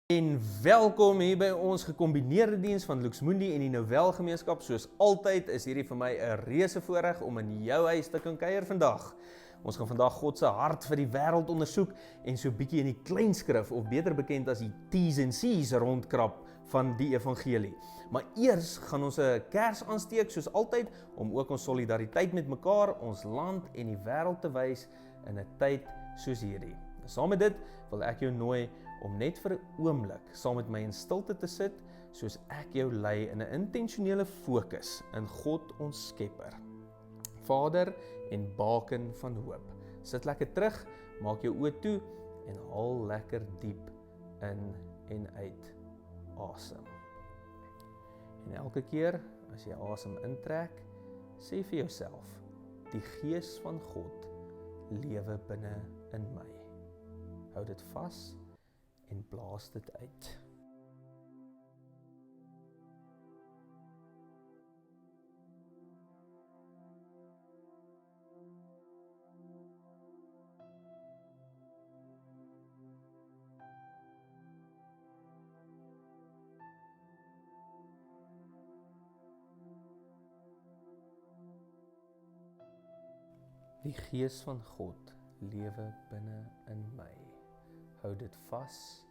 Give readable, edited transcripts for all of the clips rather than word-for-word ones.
En welkom hier by ons gekombineerde diens van Lux Mundi en die novelgemeenskap. Soos altyd is hierdie vir my 'n reuse voorreg om in jou huis te kan kuier vandag. Ons gaan vandag God se hart vir die wêreld ondersoek en so bietjie in die kleinskrif, of beter bekend as die T's en C's rondkrap van die evangelie. Maar eers gaan ons 'n kers aansteek soos altyd om ook ons solidariteit met mekaar, ons land en die wêreld te wys in 'n tyd soos hierdie. Saam met dit wil ek jou nooi om net vir 'n oomblik saam met my in stilte te sit, soos ek jou lei in 'n intentionele fokus in God ons Skepper, Vader en baken van hoop. Sit lekker terug, maak jou oë toe en haal lekker diep in en uit asem. En elke keer as jy asem intrek, sê vir jouself, die Gees van God lewe binne in my. Hou dit vas en blaas dit uit. Die Gees van God lewe binne in my. Hou dit vas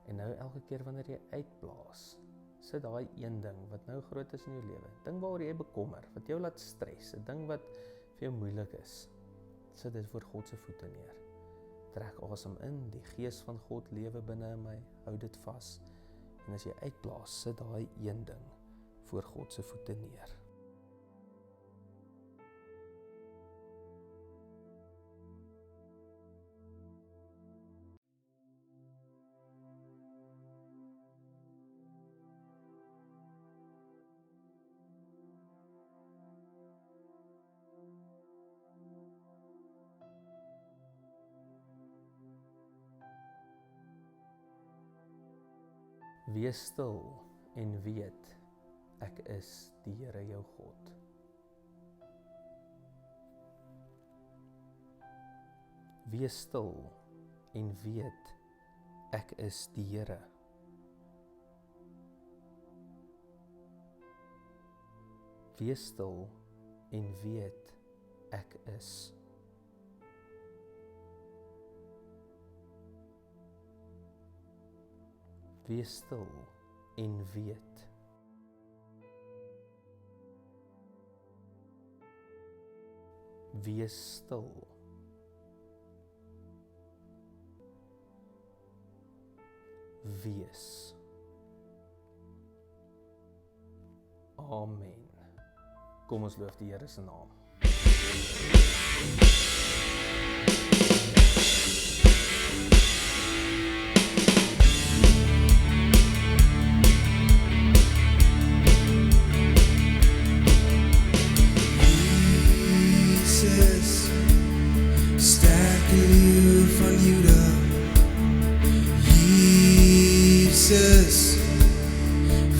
en nou elke keer wanneer jy uitblaas, sit daai een ding wat nou groot is in jou lewe, ding waaroor jy bekommer, wat jou laat stres, 'n ding wat vir jou moeilik is, sit dit voor God se voete neer. Trek asem in, die Gees van God lewe binne in my, hou dit vas en as jy uitblaas, sit daai een ding voor God se voete neer. Wees stil en weet, ek is die Here jou God. Wees stil en weet, ek is die Here. Wees stil en weet, ek is. Wees stil en weet. Wees stil. Wees. Amen. Kom ons loof die Here se naam.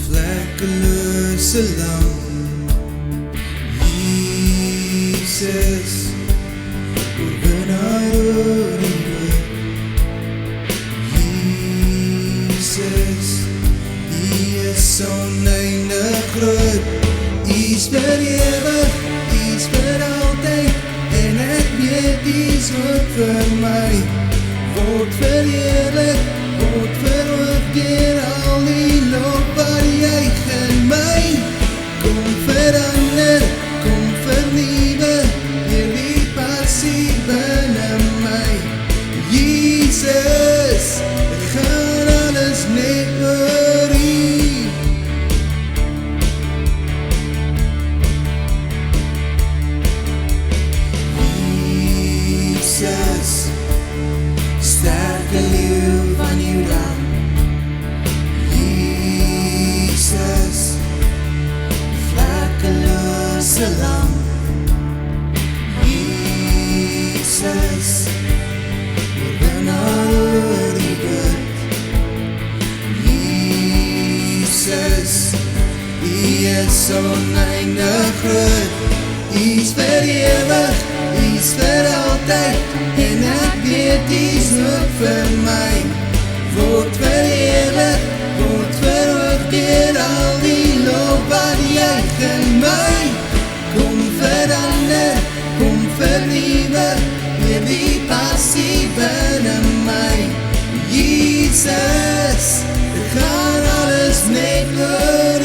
Vlekkelose lam, Jesus, oorwinnaar oor die dood. Jesus, U is oneindig groot, U is vir ewig, U is vir altyd, en ek weet U is ook vir my. Word verheerlik, word verhoog deur al die lof wat jy in my. Kom verander, kom vernuwe, deur die passie binne my. Jesus, ek gaan alles net oor U. Jesus, sterke leeu van Juda. Jesus, vlekkelose lam. Jesus, oorwinnaar oor die dood. Jesus, U is oneindig groot, U is vir ewig, U is vir altyd, en ek weet U is ook vir my. word verheerlik, word verhoog deur al die lof wat juig in my. Kom verander, kom vernuwe, deur die passie binne my. Jesus, dit gaan alles net oor U.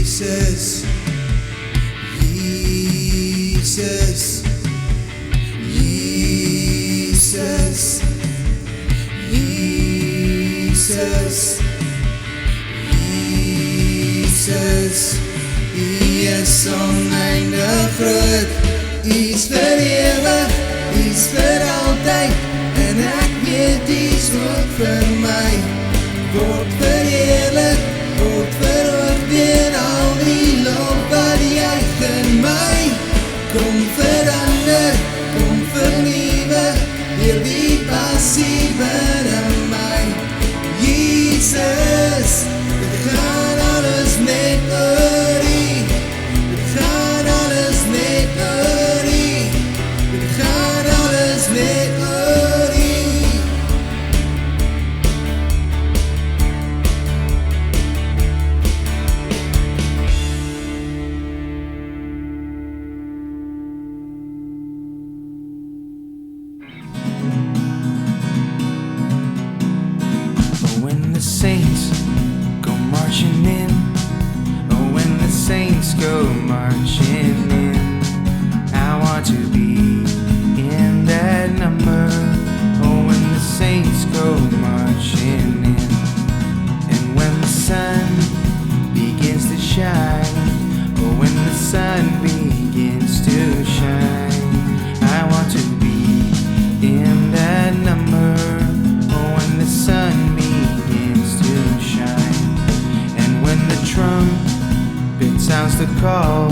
Jesus, Jesus, Jesus, Jesus, Jesus. U is oneindig groot, U is vir ewig, U is vir altyd, en ek weet U is ook vir my. Word verheerlik, word verhoog deur al die lof wat juig in my. Kom verander, kom vernuwe, deur die passie binne my. Jesus, dit gaan alles net oor U. Dit gaan alles net oor U. Dit gaan alles net oor U. When the saints go marching in, oh, when the saints go marching in, I want to be in that number. Oh, when the saints go marching in, and when the sun begins to shine, oh, when the sun begins to shine, I want to be in that number. Oh, when the sun begins to shine, and when the trumpet sounds the call,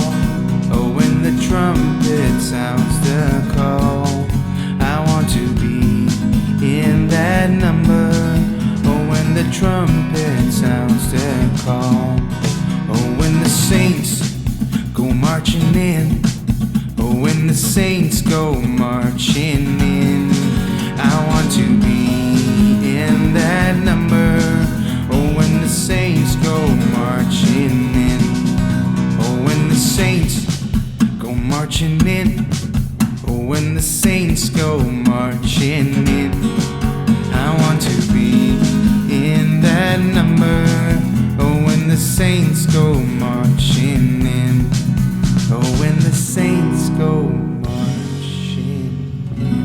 oh, when the trumpet sounds the call, I want to be in that number. Oh, when the trumpet sounds the call, oh, when the saints go marching in, oh, when the saints go marching in, I want to be in that number. Oh, when the saints go marching in, oh, when the saints go marching in, oh, when the saints go marching in, I want to be in that number. Oh, when the saints go marching in, oh, when the saints go marching in.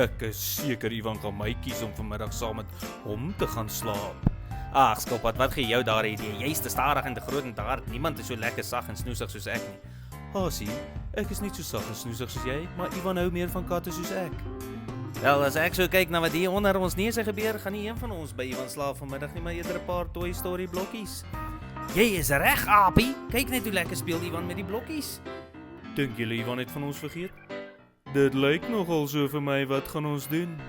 Ek is seker Ivan gaan my kies om vanmiddag saam met hom te gaan slaap. Ag, skilpad, wat gee jou daar idee? Jy's te stadig en te groot en te hard. Niemand is so lekker sag en snoesig soos ek nie. Hasie, ek is nie so sag en snoesig soos jy, maar Ivan hou meer van katte soos ek. Wel, as ek so kyk na wat hier onder ons neuse gebeur, gaan nie een van ons by Ivan slaap vanmiddag nie, maar eerder 'n paar Toy Story blokkies. Jy is reg, Apie. Kyk net hoe lekker speel Ivan met die blokkies. Dink julle Ivan het van ons vergeet? Dit lyk nogal so vir my, wat gaan ons doen?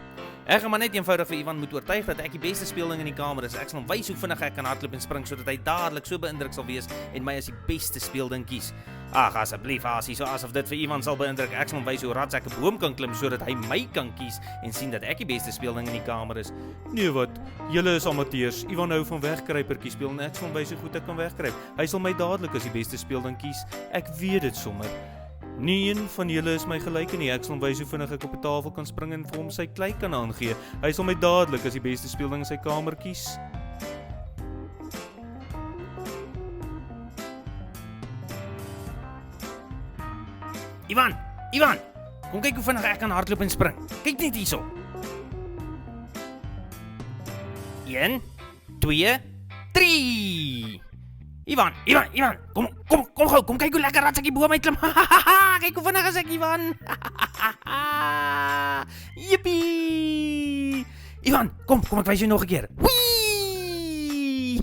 Ek gaan maar net eenvoudig vir Ivan moet oortuig dat ek die beste speelding in die kamer is. Ek sal hom wys hoe vinnig ek kan hardloop en spring, sodat hy dadelik so beïndruk sal wees en my as die beste speelding kies. Ag, asseblief, Asie, so asof dit vir Ivan sal beïndruk. Ek sal hom wys hoe rats ek 'n boom kan klim, sodat hy my kan kies en sien dat ek die beste speelding in die kamer is. Nee wat, julle is amateurs. Ivan hou van wegkruipertjie speel en ek sal hom wys hoe goed ek kan wegkruip. Hy sal my dadelik as die beste speelding kies. Ek weet dit sommer. Nie een van julle is my gelyk nie. Ek sal hom wys hoe vinnig ek op 'n tafel kan spring en vir hom sy klei kan aangee. Hy sal my dadelik as die beste speelding in sy kamer kies. Ivan, kom kyk hoe vinnig ek kan hardloop en spring. Kyk net hierso. 1, 2, 3. Ivan, kom gou, kom kyk hoe lekker rats ek die boom uitklim. Kyk hoe vinnig is ek, Ivan. Jippie! Ivan, kom ek wys jou nog 'n keer. Wee!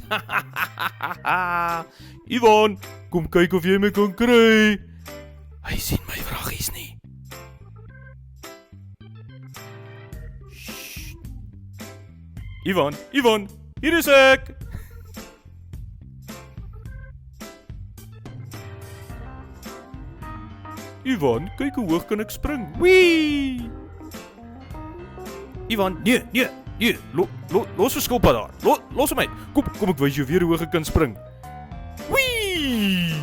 Ivan, kom kyk of jy my kan kry. Hy sien my vragies nie. Shh. Ivan, hier is ek. Ivan, kyk hoe hoog kan ek spring. Wee! Ivan, nee, los die skilpad daar. Los hom uit. Kom ek wys jou weer hoe hoog ek kan spring. Wee!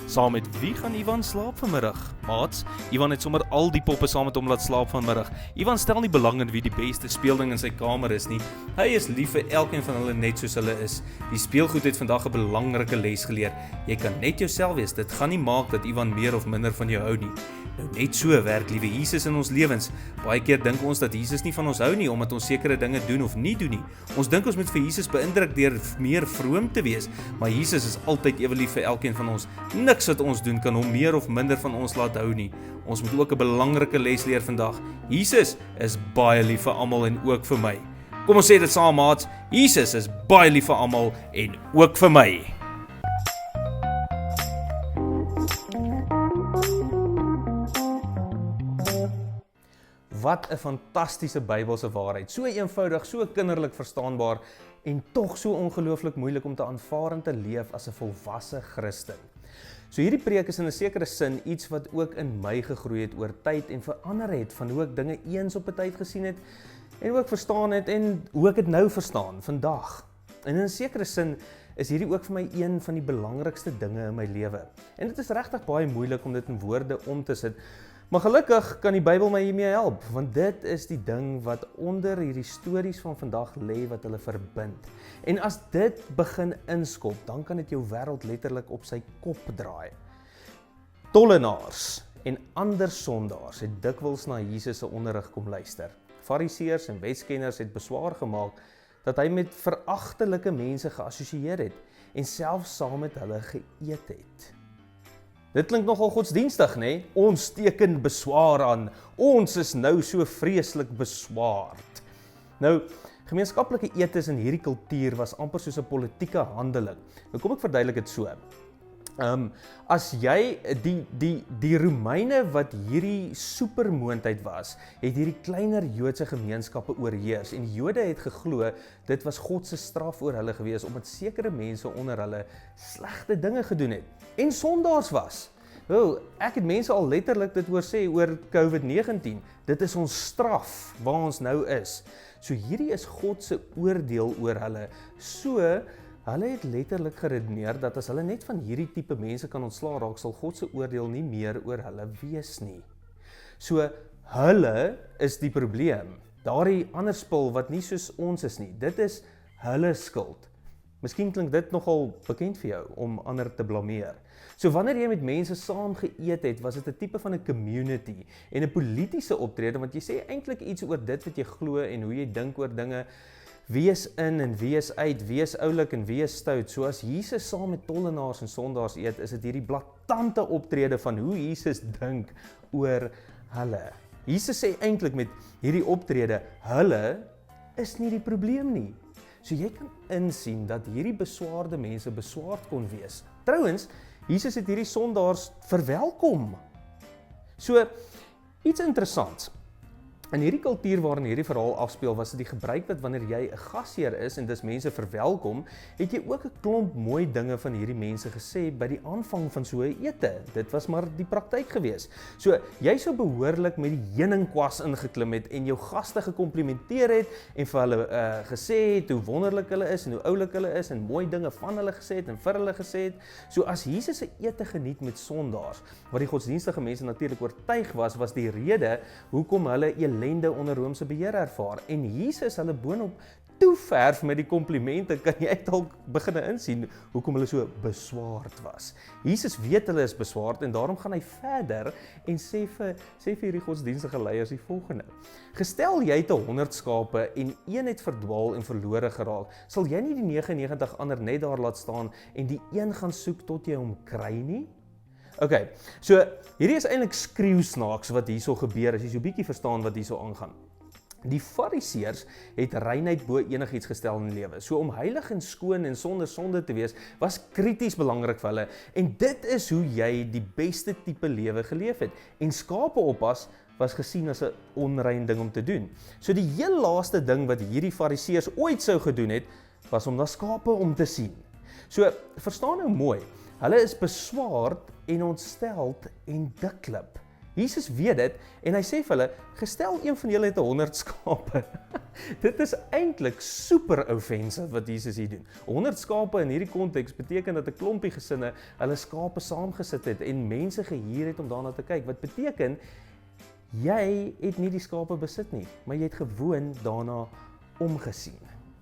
Saam met wie gaan Ivan slaap vanmiddag? Maats, Ivan het sommer al die poppe saam met hom laat slaap vanmiddag. Ivan stel nie belang in wie die beste speelding in sy kamer is nie. Hy is lief vir elkeen van hulle net soos hulle is. Die speelgoed het vandag 'n belangrike les geleer. Jy kan net jouself wees. Dit gaan nie maak dat Ivan meer of minder van jou hou nie. Nou net so werk liewe Jesus in ons lewens. Baie keer dink ons dat Jesus nie van ons hou nie omdat ons sekere dinge doen of nie doen nie. Ons dink ons moet vir Jesus beïndruk deur meer vroom te wees, maar Jesus is altyd ewe lief vir elkeen van ons. Niks wat ons doen kan hom meer of minder van ons laat hou nie. Ons moet ook 'n belangrike les leer vandag. Jesus is baie lief vir almal en ook vir my. Kom ons sê dit saam, maats. Jesus is baie lief vir almal en ook vir my. Wat 'n fantastiese Bybelse waarheid. So eenvoudig, so kinderlik verstaanbaar en tog so ongelooflik moeilik om te aanvaar en te leef as 'n volwasse Christen. So hierdie preek is in 'n sekere sin iets wat ook in my gegroei het oor tyd en verander het van hoe ek dinge eens op 'n tyd gesien het en ook verstaan het en hoe ek dit nou verstaan vandag. En in 'n sekere sin is hierdie ook vir my een van die belangrikste dinge in my lewe. En dit is regtig baie moeilik om dit in woorde om te sit. Maar gelukkig kan die Bybel my hiermee help, want dit is die ding wat onder hierdie stories van vandag lê wat hulle verbind. En as dit begin inskop, dan kan dit jou wêreld letterlik op sy kop draai. Tollenaars en ander sondaars het dikwels na Jesus se onderrig kom luister. Fariseërs en wetkenners het beswaar gemaak dat hy met veragtelike mense geassosieer het en selfs saam met hulle geëet het. Dit klink nogal godsdienstig, né? Ons teken beswaar aan. Ons is nou so vreeslik beswaard. Nou, gemeenskaplike eetes in hierdie kultuur was amper soos 'n politieke handeling. Nou kom ek verduidelik dit so. As jy die Romeine wat hierdie supermoondheid was, het hierdie kleiner Joodse gemeenskappe oorheers en die Jode het geglo dit was God se straf oor hulle gewees omdat sekere mense onder hulle slegte dinge gedoen het en sondaars was. Wel, ek het mense al letterlik dit hoor sê oor COVID-19. Dit is ons straf waar ons nou is. So hierdie is God se oordeel oor hulle. So hulle het letterlik geredeneer dat as hulle net van hierdie tipe mense kan ontslaa raak, sal God se oordeel nie meer oor hulle wees nie. So hulle is die probleem. Daardie ander spul wat nie soos ons is nie, dit is hulle skuld. Miskien klink dit nogal bekend vir jou om ander te blameer. So wanneer jy met mense saam geëet het, was dit 'n tipe van 'n community en 'n politieke optrede, want jy sê eintlik iets oor dit wat jy glo en hoe jy dink oor dinge. Wie is in en wie is uit, wie is oulik en wie is stout. So as Jesus saam met tollenaars en sondaars eet, is dit hierdie blaatante optrede van hoe Jesus dink oor hulle. Jesus sê eintlik met hierdie optrede, hulle is nie die probleem nie. So jy kan insien dat hierdie beswaarde mense beswaard kon wees. Trouwens, Jesus het hierdie sondaars verwelkom. So, iets interessants. In hierdie kultuur waarin hierdie verhaal afspeel, was dit die gebruik dat wanneer jy 'n gasheer is en dis mense verwelkom, het jy ook 'n klomp mooi dinge van hierdie mense gesê by die aanvang van so 'n ete. Dit was maar die praktyk gewees. So, jy sou behoorlik met die heuningkwas ingeklim het en jou gaste gekomplimenteer het en vir hulle gesê het hoe wonderlik hulle is en hoe oulik hulle is en mooi dinge van hulle gesê het en vir hulle gesê het. So as Jesus 'n ete geniet met sondaars, wat die godsdienstige mense natuurlik oortuig was die rede hoekom hulle ellende onder Romeinse beheer ervaar. En Jesus hulle boonop toeverf met die komplimente, kan jy dalk begin insien hoekom hulle so beswaard was. Jesus weet hulle is beswaard en daarom gaan hy verder en sê vir hierdie godsdienstige leiers die volgende. Gestel jy het 100 skape en een het verdwaal en verlore geraak, sal jy nie die 99 ander net daar laat staan en die een gaan soek tot jy hom kry nie? Okay, so hierdie is eintlik skreeusnaaks wat hierso gebeur, as jy so bietjie verstaan wat hierso aangaan. Die fariseërs het reinheid bo enigiets gestel in die lewe. So om heilig en skoon en sonder sonde te wees, was krities belangrik vir hulle. En dit is hoe jy die beste tipe lewe geleef het. En skape oppas was gesien as 'n onrein ding om te doen. So die heel laaste ding wat hierdie fariseërs ooit sou gedoen het, was om na skape om te sien. So, verstaan nou mooi, hulle is beswaard en ontsteld en diklip. Jesus weet dit en hy sê vir hulle, gestel een van julle het 100 skape. Dit is eintlik super offensive wat Jesus hier doen. 100 skape in hierdie konteks beteken dat 'n klompie gesinne hulle skape saamgesit het en mense gehuur het om daarna te kyk. Wat beteken, jy het nie die skape besit nie, maar jy het gewoon daarna omgesien.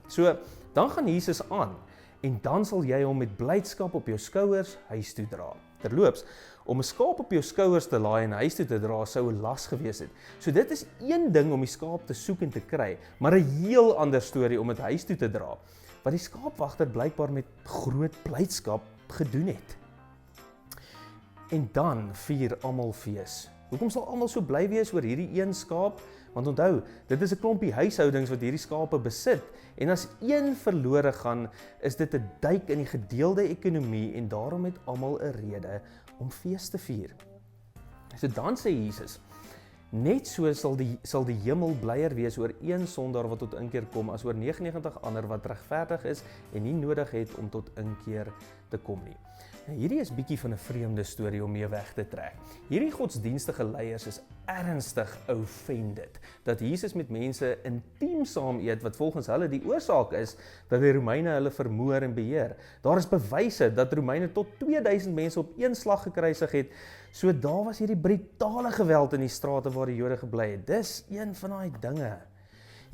So, dan gaan Jesus aan en dan sal jy hom met blydskap op jou skouers huis toe dra. Terloops, om 'n skaap op jou skouers te laai en huis toe te dra sou 'n las gewees het. So dit is een ding om die skaap te soek en te kry, maar 'n heel ander storie om dit huis toe te dra, wat die skaapwagter blykbaar met groot blydskap gedoen het. En dan vier almal fees. Hoekom sal almal so bly wees oor hierdie een skaap? Want onthou, dit is 'n klompie huishoudings wat hierdie skape besit. En as een verlore gaan, is dit 'n duik in die gedeelde ekonomie en daarom het almal 'n rede om fees te vier. So dan sê Jesus, net so sal die hemel blyer wees oor een sondaar wat tot inkeer kom, as oor 99 ander wat regverdig is en nie nodig het om tot inkeer te kom nie. Nou, hierdie is bietjie van 'n vreemde storie om mee weg te trek. Hierdie godsdienstige leiers is ernstig offended dat Jesus met mense intiem saam eet wat volgens hulle die oorsaak is dat die Romeine hulle vermoor en beheer. Daar is bewyse dat Romeine tot 2000 mense op een slag gekruisig het, so daar was hierdie brutale geweld in die strate waar die Jode gebly het. Dis een van daai dinge.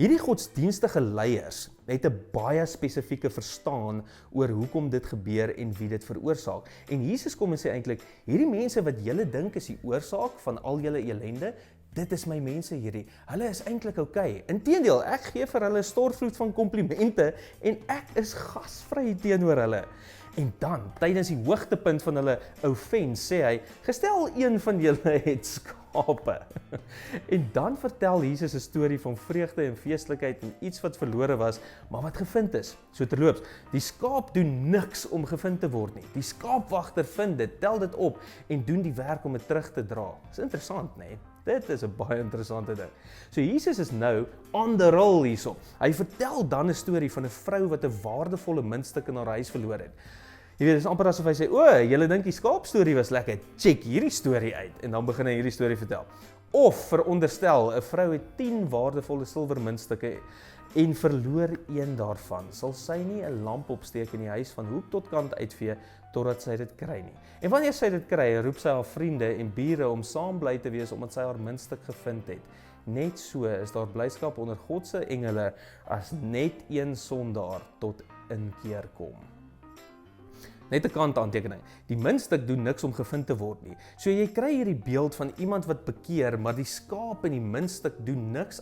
Hierdie godsdienstige leiers het 'n baie spesifieke verstaan oor hoekom dit gebeur en wie dit veroorsaak. En Jesus kom en sê eintlik, hierdie mense wat julle dink is die oorsaak van al julle elende, dit is my mense hierdie. Hulle is eintlik okay. Inteendeel, ek gee vir hulle 'n stortvloed van komplimente en ek is gasvry teenoor hulle. En dan, tydens die hoogtepunt van hulle offense, sê hy, gestel een van julle het skape. En dan vertel Jesus 'n storie van vreugde en feestelikheid en iets wat verlore was, maar wat gevind is. So terloops, die skaap doen niks om gevind te word nie. Die skaapwagter vind dit, tel dit op en doen die werk om dit terug te dra. Dis interessant, né? Dit is 'n baie interessante ding. So Jesus is nou on the roll hierso. Hy vertel dan 'n storie van 'n vrou wat 'n waardevolle muntstuk in haar huis verloor het. Jy weet, dit is amper asof hy sê, julle dink die skaapstorie was lekker, check hierdie storie uit. En dan begin hy hierdie storie vertel. Of veronderstel, 'n vrou het 10 waardevolle silwermuntstukke en verloor een daarvan. Sal sy nie 'n lamp opsteek in die huis van hoek tot kant uitvee totdat sy dit kry nie. En wanneer sy dit kry, roep sy haar vriende en bure om saam bly te wees omdat sy haar muntstuk gevind het. Net so is daar blydskap onder God se engele as net een sondaar tot inkeer kom. Net 'n kantaantekening. Die muntstuk doen niks om gevind te word nie. So jy kry hierdie beeld van iemand wat bekeer, maar die skaap in die muntstuk doen niks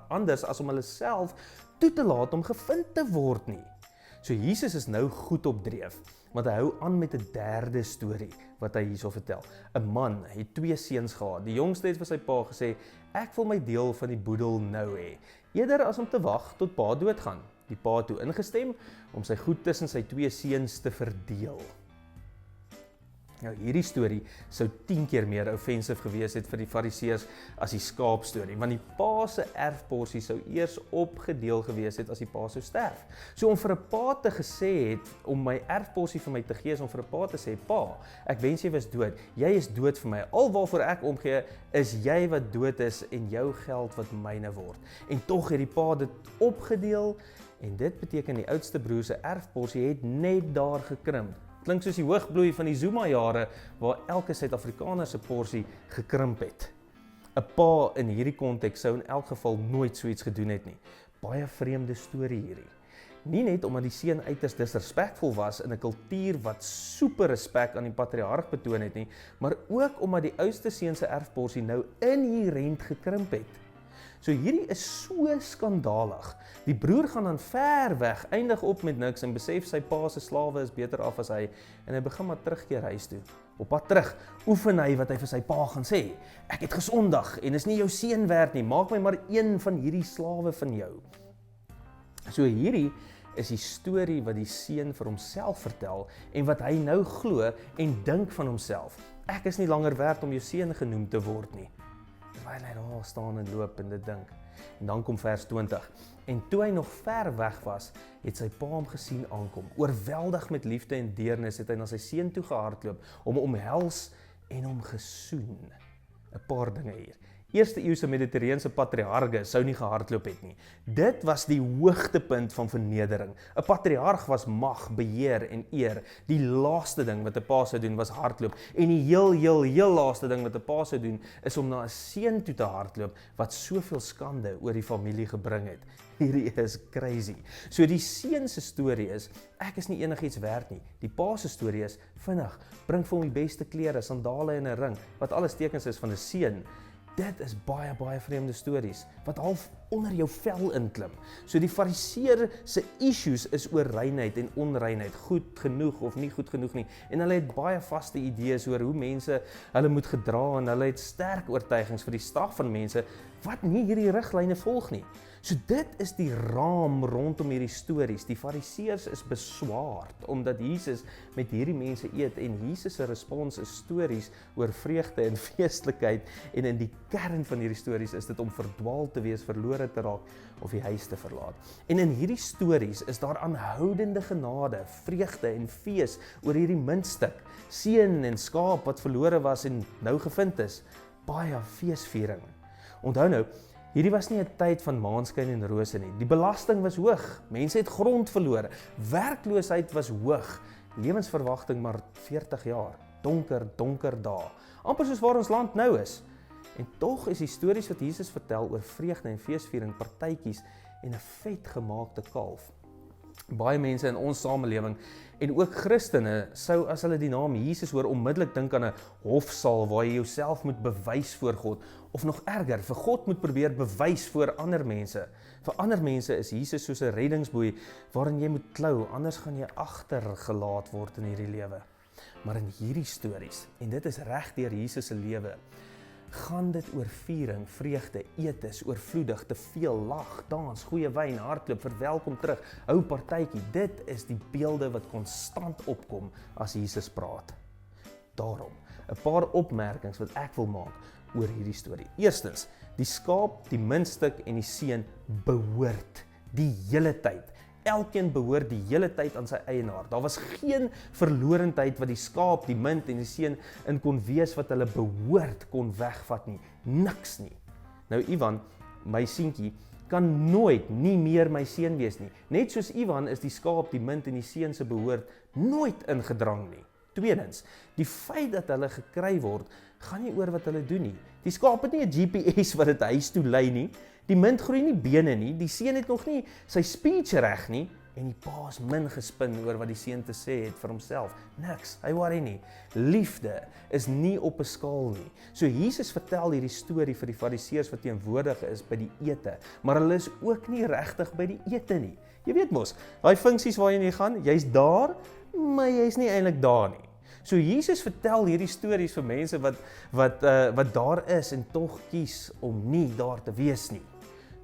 anders as om hulle self toe te laat om gevind te word nie. So Jesus is nou goed op dreef, want hy hou aan met 'n derde storie wat hy hierso vertel. 'n Man het 2 seuns gehad. Die jongste het vir sy pa gesê, ek wil my deel van die boedel nou hê, eerder as om te wag tot pa doodgaan. Die pa het toe ingestem om sy goed tussen sy 2 seuns te verdeel. Nou hierdie storie sou 10 keer meer offensive gewees het vir die fariseërs as die skaapstorie, want die pa se erfporsie sou eers opgedeel gewees het as die pa sou sterf. So om vir 'n pa te gesê het, om my erfporsie vir my te gee, is om vir 'n pa te sê, pa, ek wens jy was dood, jy is dood vir my, al waarvoor ek omgee, is jy wat dood is en jou geld wat myne word. En tog het die pa dit opgedeel, en dit beteken die oudste broer se erfporsie het net daar gekrimp. Klink soos die hoogbloei van die Zuma-jare waar elke Suid-Afrikaner se porsie gekrimp het. 'n Pa in hierdie konteks sou in elk geval nooit so iets gedoen het nie. Baie vreemde storie hierdie. Nie net omdat die seun uiters disrespekvol was in 'n kultuur wat super respek aan die patriarg betoon het nie, maar ook omdat die oudste seun se erfporsie nou inherënt gekrimp het. So hierdie is so skandalig. Die broer gaan dan ver weg, eindig op met niks en besef sy pa se slawe is beter af as hy en hy begin maar terugkeer huis toe. Op pad terug oefen hy wat hy vir sy pa gaan sê. Ek het gesondig en is nie jou seun werd nie, maak my maar een van hierdie slawe van jou. So hierdie is die storie wat die seun vir homself vertel en wat hy nou glo en dink van homself. Ek is nie langer werd om jou seun genoem te word nie. Terwyl hy daar staan en loop en dit dink. En dan kom vers 20. En toe hy nog ver weg was, het sy pa hom gesien aankom. Oorweldig met liefde en deernis het hy na sy seun toe gehardloop, hom omhels en hom gesoen. 'n Paar dinge hier. Eerste eeuse Mediterrane patriarge sou nie gehardloop het nie. Dit was die hoogtepunt van vernedering. 'n Patriarg was mag, beheer en eer. Die laaste ding wat 'n pa sou doen was hardloop. En die heel laaste ding wat 'n pa sou doen is om na 'n seun toe te hardloop wat soveel skande oor die familie gebring het. Hierdie is crazy. So die seun se storie is, ek is nie enigiets werd nie. Die pa se storie is, vinnig, bring vir hom die beste klere, sandale en 'n ring, wat alles tekens is van 'n seun. Dit is baie vreemde stories, wat half onder jou vel inklim. So die fariseer se issues is oor reinheid en onreinheid, goed genoeg of nie goed genoeg nie. En hulle het baie vaste idees oor hoe mense hulle moet gedra en hulle het sterk oortuigings vir die straf van mense wat nie hierdie riglyne volg nie. So dit is die raam rondom hierdie stories. Die fariseërs is beswaard omdat Jesus met hierdie mense eet en Jesus se respons is stories oor vreugde en feestelikheid en in die kern van hierdie stories is dit om verdwaal te wees, verlore te raak of die huis te verlaat. En in hierdie stories is daar aanhoudende genade, vreugde en fees oor hierdie muntstuk, seun en skaap wat verlore was en nou gevind is. Baie feesviering. Onthou nou, hierdie was nie 'n tyd van maanskyn en rose nie. Die belasting was hoog, mense het grond verloor, werkloosheid was hoog, lewensverwagting maar 40 jaar, donker dae, amper soos waar ons land nou is. En tog is die stories wat Jesus vertel oor vreugde en feesviering, partytjies en 'n vetgemaakte kalf. Baie mense in ons samelewing en ook Christene sou as hulle die naam Jesus hoor onmiddellik dink aan 'n hofsaal waar jy jouself moet bewys voor God of nog erger, vir God moet probeer bewys voor ander mense. Vir ander mense is Jesus soos 'n reddingsboei waarin jy moet klou, anders gaan jy agtergelaat word in hierdie lewe. Maar in hierdie stories, en dit is reg deur Jesus se lewe, gaan dit oor viering, vreugde, eetes, oorvloedig, te veel, lag, dans, goeie wyn, hardloop, verwelkom terug, hou partytjie. Dit is die beelde wat konstant opkom as Jesus praat. Daarom, 'n paar opmerkings wat ek wil maak oor hierdie storie. Eerstens, die skaap, die muntstuk en die seun behoort die hele tyd. Elkeen behoort die hele tyd aan sy eienaar. Daar was geen verlorendheid wat die skaap, die munt en die seun in kon wees wat hulle behoort kon wegvat nie. Niks nie. Nou Ivan, my seentjie, kan nooit nie meer my seun wees nie. Net soos Ivan is die skaap, die munt en die seun se behoort nooit ingedrang nie. Tweedens, die feit dat hulle gekry word, gaan nie oor wat hulle doen nie. Die skaap het nie 'n GPS wat dit huis toe lei nie. Die munt groei nie bene nie, die seun het nog nie sy speech reg nie, en die pa is min gespin oor wat die seun te sê het vir homself. Niks, hy worry nie. Liefde is nie op 'n skaal nie. So Jesus vertel hierdie storie vir die fariseërs wat teenwoordig is by die ete, maar hulle is ook nie regtig by die ete nie. Jy weet mos, daai funksies waarheen jy gaan, jy's daar, maar jy's nie eintlik daar nie. So Jesus vertel hierdie stories vir mense wat daar is en tog kies om nie daar te wees nie.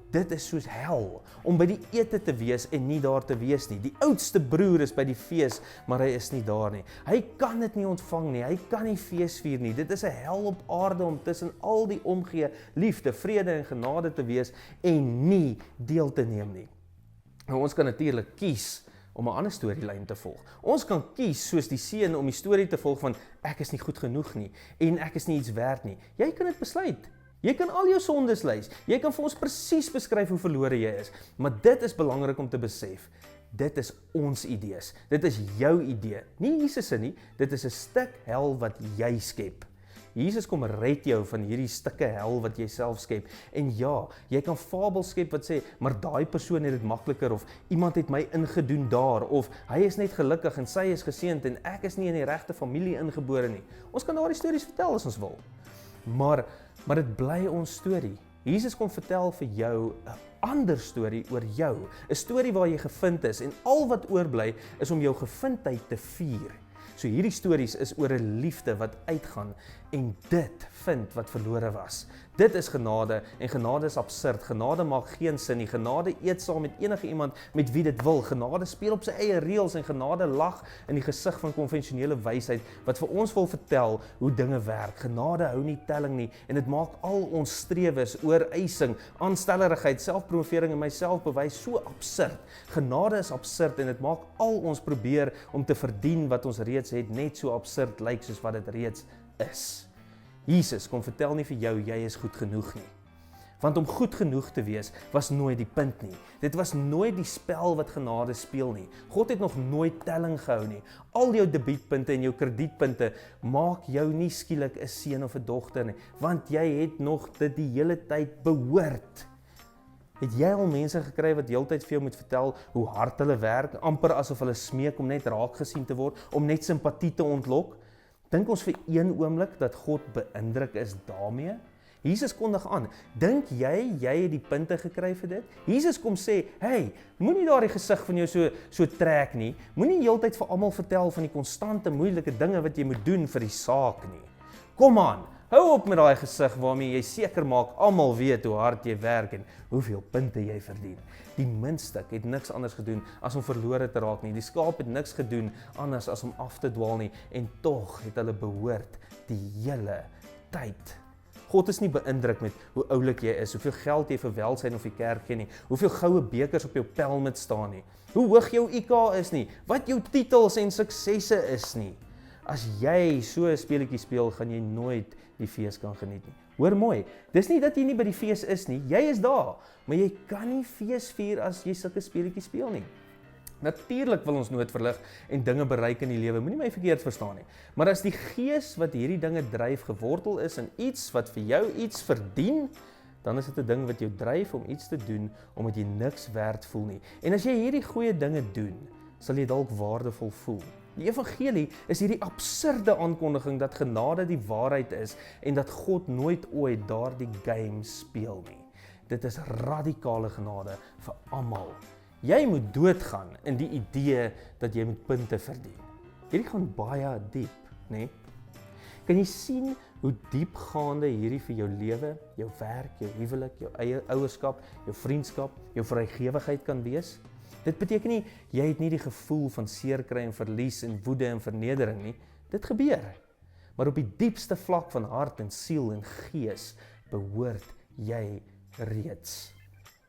Dit is soos hel, om by die ete te wees en nie daar te wees nie. Die oudste broer is by die fees, maar hy is nie daar nie. Hy kan dit nie ontvang nie, hy kan nie fees vier nie. Dit is 'n hel op aarde om tussen al die omgee, liefde, vrede en genade te wees en nie deel te neem nie. Nou, ons kan natuurlik kies om 'n ander storielyn te volg. Ons kan kies soos die seun om die storie te volg van ek is nie goed genoeg nie en ek is nie iets werd nie. Jy kan dit besluit. Jy kan al jou sondes lys. Jy kan vir ons presies beskryf hoe verlore jy is. Maar dit is belangrik om te besef. Dit is ons idees. Dit is jou idee. Nie Jesus se nie. Dit is 'n stuk hel wat jy skep. Jesus kom red jou van hierdie stukke hel wat jy self skep. En ja, jy kan fabels skep wat sê, maar daai persoon het dit makliker, of iemand het my ingedoen daar, of hy is net gelukkig en sy is geseënd en ek is nie in die regte familie ingebore nie. Ons kan daardie stories vertel as ons wil. Maar dit bly ons storie. Jesus kom vertel vir jou 'n ander storie oor jou, 'n storie waar jy gevind is, en al wat oorbly is om jou gevindheid te vier. So hierdie stories is oor 'n liefde wat uitgaan en dit vind wat verlore was. Dit is genade, en genade is absurd. Genade maak geen sin nie. Genade eet saam met enige iemand met wie dit wil. Genade speel op sy eie reëls, en genade lag in die gesig van konvensionele wysheid wat vir ons wil vertel hoe dinge werk. Genade hou nie telling nie, en dit maak al ons strewes, ooreising, aanstellerigheid, selfpromovering en myself bewys so absurd. Genade is absurd, en dit maak al ons probeer om te verdien wat ons reeds het net so absurd lyk soos wat dit reeds is. Jesus kom vertel nie vir jou, jy is goed genoeg nie. Want om goed genoeg te wees, was nooit die punt nie. Dit was nooit die spel wat genade speel nie. God het nog nooit telling gehou nie. Al jou debietpunte en jou kredietpunte maak jou nie skielik 'n seun of 'n dogter nie, want jy het nog dit die hele tyd behoort. Het jy al mense gekry wat heeltyd vir jou moet vertel hoe hard hulle werk, amper asof hulle smeek om net raak gesien te word, om net simpatie te ontlok? Dink ons vir een oomblik dat God beïndruk is daarmee? Jesus kondig aan, dink jy het die punte gekry vir dit? Jesus kom sê, hey, moenie daardie gesig van jou so trek nie, moenie heeltyd vir almal vertel van die konstante moeilike dinge wat jy moet doen vir die saak nie. Kom aan, hou op met daai gesig waarmee jy seker maak almal weet hoe hard jy werk en hoeveel punte jy verdien. Die muntstuk het niks anders gedoen as om verlore te raak nie. Die skaap het niks gedoen anders as om af te dwaal nie, en tog het hulle behoort die hele tyd. God is nie beïndruk met hoe oulik jy is, hoeveel geld jy vir welsyn of die kerk gee nie, hoeveel goue bekers op jou pel moet staan nie, hoe hoog jou IQ is nie, wat jou titels en suksesse is nie. As jy so 'n speletjie speel, gaan jy nooit die fees kan geniet nie. Hoor mooi, dis nie dat jy nie by die fees is nie, jy is daar, maar jy kan nie fees vier as jy sulke speletjies speel nie. Natuurlik wil ons nooit verlig en dinge bereik in die lewe, moenie my verkeerd verstaan nie. Maar as die gees wat hierdie dinge dryf gewortel is in iets wat vir jou iets verdien, dan is dit 'n ding wat jou dryf om iets te doen, omdat jy niks werd voel nie. En as jy hierdie goeie dinge doen, sal jy dalk waardevol voel. Die evangelie is hierdie absurde aankondiging dat genade die waarheid is en dat God nooit ooit daardie game speel nie. Dit is radikale genade vir almal. Jy moet doodgaan in die idee dat jy moet punte verdien. Hierdie gaan baie diep, né? Kan jy sien hoe diepgaande hierdie vir jou lewe, jou werk, jou huwelik, jou eie ouerskap, jou vriendskap, jou vrygewigheid kan wees? Dit beteken nie, jy het nie die gevoel van seer kry en verlies en woede en vernedering nie. Dit gebeur. Maar op die diepste vlak van hart en siel en gees behoort jy reeds.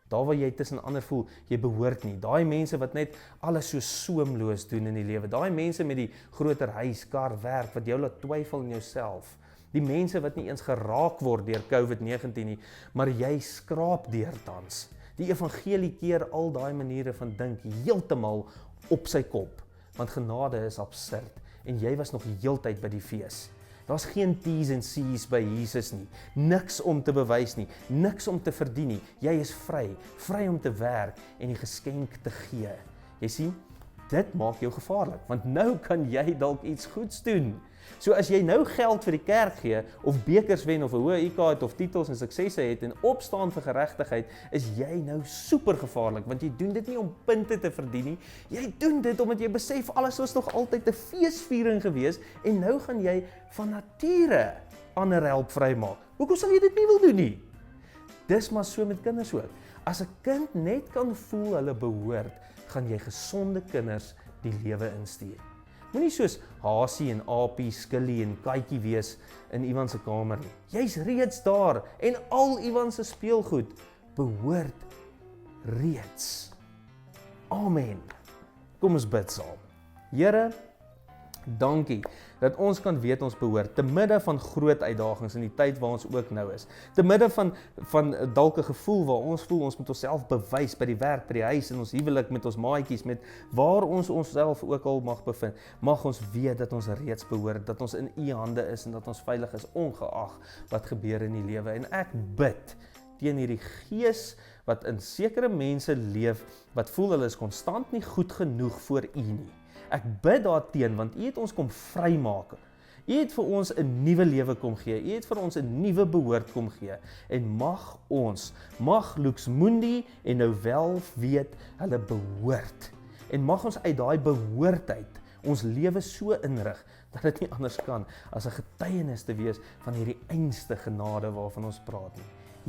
Daar waar jy tussen ander voel, jy behoort nie. Daai mense wat net alles so soemloos doen in die lewe. Daai mense met die groter huis, kar, werk, wat jou laat twyfel in jouself. Die mense wat nie eens geraak word deur COVID-19 nie, maar jy skraap deur tans. Die evangelie keer al daai maniere van dink heeltemal op sy kop, want genade is absurd, en jy was nog heeltyd by die fees. Daar's geen T's en C's by Jesus nie, niks om te bewys nie, niks om te verdien nie, jy is vry, vry om te werk en die geskenk te gee. Jy sien, dit maak jou gevaarlik, want nou kan jy dalk iets goeds doen. So as jy nou geld vir die kerk gee, of bekers wen, of 'n hoë IQ het, of titels en suksesse het, en opstaan vir geregtigheid, is jy nou super gevaarlik, want jy doen dit nie om punte te verdien nie, jy doen dit omdat jy besef, alles was nog altyd 'n feesviering gewees, en nou gaan jy van nature ander help vrymaak. Hoekom sal jy dit nie wil doen nie? Dis maar so met kinders ook. As 'n kind net kan voel hulle behoort, gaan jy gesonde kinders die lewe instuur. Moenie soos hasie en aapie, skillie en katjie wees in iemand se kamer nie. Jy's reeds daar en al iemand se speelgoed behoort reeds. Amen. Kom ons bid saam. Here, dankie dat ons kan weet ons behoort, te midde van groot uitdagings in die tyd waar ons ook nou is, te midde van dalk 'n gevoel waar ons voel ons moet onsself bewys by die werk, by die huis, in ons huwelik, met ons maatjies, met waar ons onsself ook al mag bevind, mag ons weet dat ons reeds behoort, dat ons in U hande is en dat ons veilig is, ongeag wat gebeur in die lewe. En ek bid teen hierdie gees wat in sekere mense leef, wat voel hulle is konstant nie goed genoeg voor U nie. Ek bid daarteen, want U het ons kom vrymaak. U het vir ons 'n nuwe lewe kom gee. U het vir ons 'n nuwe behoort kom gee. En mag Lux Mundi en nou wel weet hulle behoort. En mag ons uit daai behoortheid ons lewe so inrig, dat dit nie anders kan as 'n getuienis te wees van hierdie einste genade waarvan ons praat nie.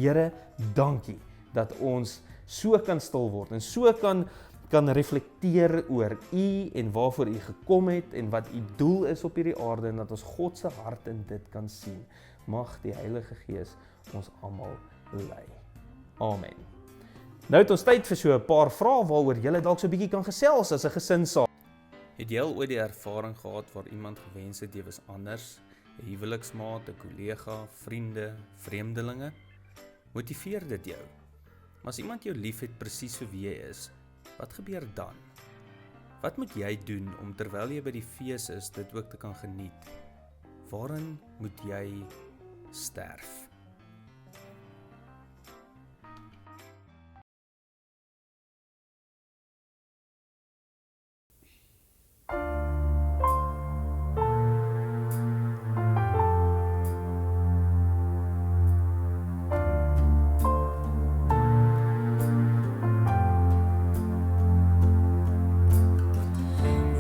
Here, dankie dat ons so kan stil word en so kan reflekteer oor U en waarvoor U gekom het en wat U doel is op hierdie aarde en dat ons God se hart in dit kan sien. Mag die Heilige Gees ons almal lei. Amen. Nou het ons tyd vir so 'n paar vrae waaroor julle dalk so 'n bietjie kan gesels as 'n gesin saam. Het jy al ooit die ervaring gehad waar iemand gewens het jy was anders, 'n huweliksmaat, 'n kollega, vriende, vreemdelinge? Motiveer dit jou? Maar as iemand jou liefhet presies so wie jy is, wat gebeur dan? Wat moet jy doen om terwyl jy by die fees is, dit ook te kan geniet? Waarin moet jy sterf?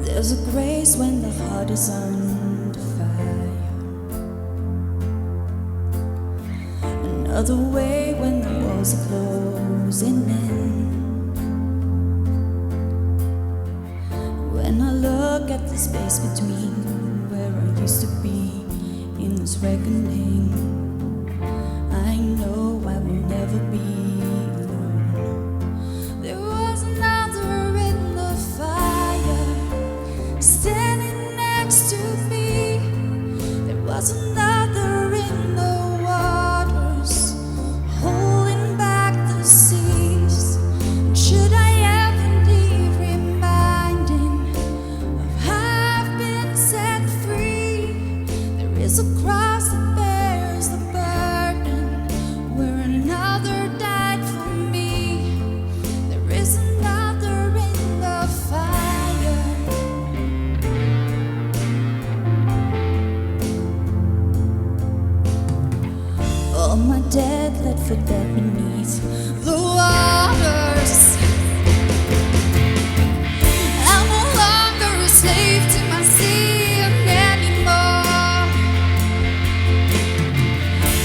There's a grace when the heart is under fire, another way when the walls are closing in. When I look at the space between where I used to be in this reckoning, I know I will never be alone. There was another in the fire standing next to me. There was another in the waters holding back the seas. Should I ever need reminding of how I've been set free? There is a cross that bears the burden where another died for me. There is another in the fire. All my dead let for dead beneath the waters. I'm no longer a slave to my sin anymore.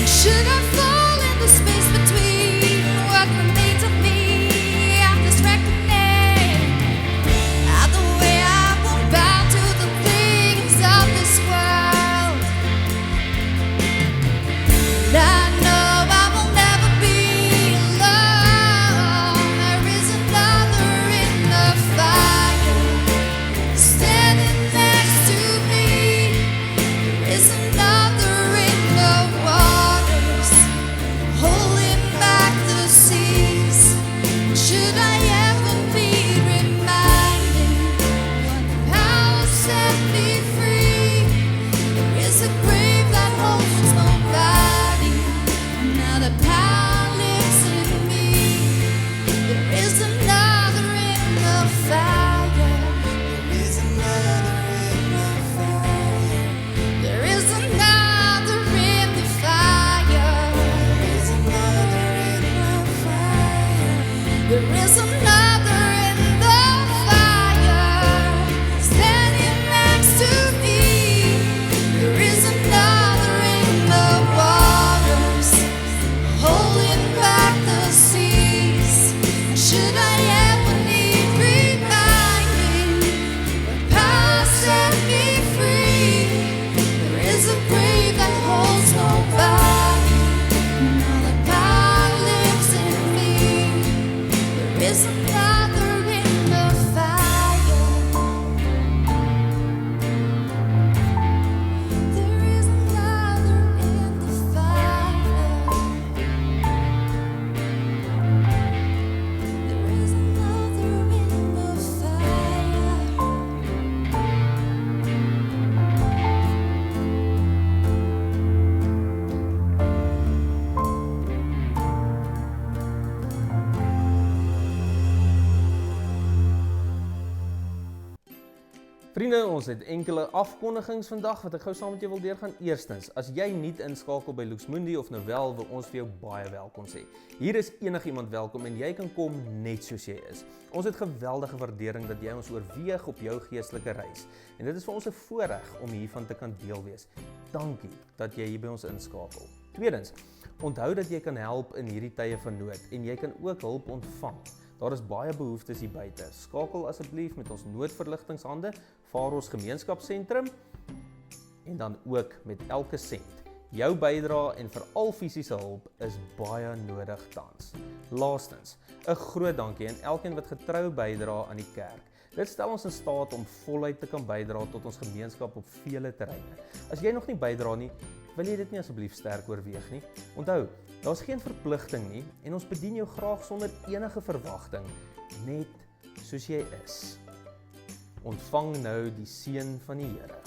Should I fall in the space between what remains of me and this reckoning? Either way, I won't bow to the things of this world. I know I will never be alone. Vriende, ons het enkele afkondigings vandag wat ek gou saam met jou wil deurgaan. Eerstens, as jy nie inskakel by Lux Mundi of Novel, wil ons vir jou baie welkom sê. Hier is enigiemand welkom en jy kan kom net soos jy is. Ons het geweldige waardering dat jy ons oorweeg op jou geestelike reis. En dit is vir ons 'n voorreg om hiervan te kan deel wees. Dankie dat jy hier by ons inskakel. Tweedens, onthou dat jy kan help in hierdie tye van nood en jy kan ook hulp ontvang. Daar is baie behoeftes hier buite. Skakel asseblief met ons noodverligtingshande, vaar ons gemeenskapsentrum en dan ook met elke sent. Jou bydrae en veral fisiese hulp is baie nodig tans. Laastens, 'n groot dankie aan elkeen wat getrou bydra aan die kerk. Dit stel ons in staat om voluit te kan bydra tot ons gemeenskap op vele terreine. As jy nog nie bydra nie, wil jy dit nie asseblief sterk oorweeg nie. Onthou, daar's geen verpligting nie en ons bedien jou graag sonder enige verwagting, net soos jy is. Ontvang nou die seën van die Here.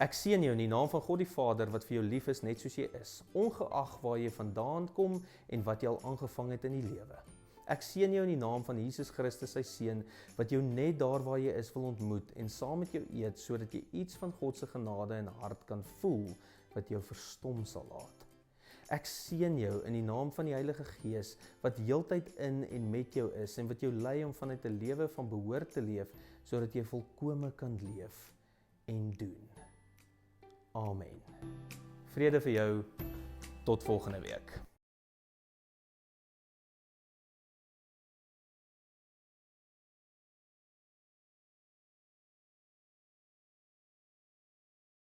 Ek seën jou in die naam van God die Vader wat vir jou lief is net soos jy is, ongeag waar jy vandaan kom en wat jy al aangevang het in die lewe. Ek seën jou in die naam van Jesus Christus sy Seun wat jou net daar waar jy is wil ontmoet en saam met jou eet sodat jy iets van God se genade en hart kan voel wat jou verstom sal laat. Ek seën jou in die naam van die Heilige Gees wat heeltyd in en met jou is en wat jou lei om vanuit 'n lewe van behoort te leef sodat jy volkome kan leef en doen. Amen. Vrede vir jou, tot volgende week.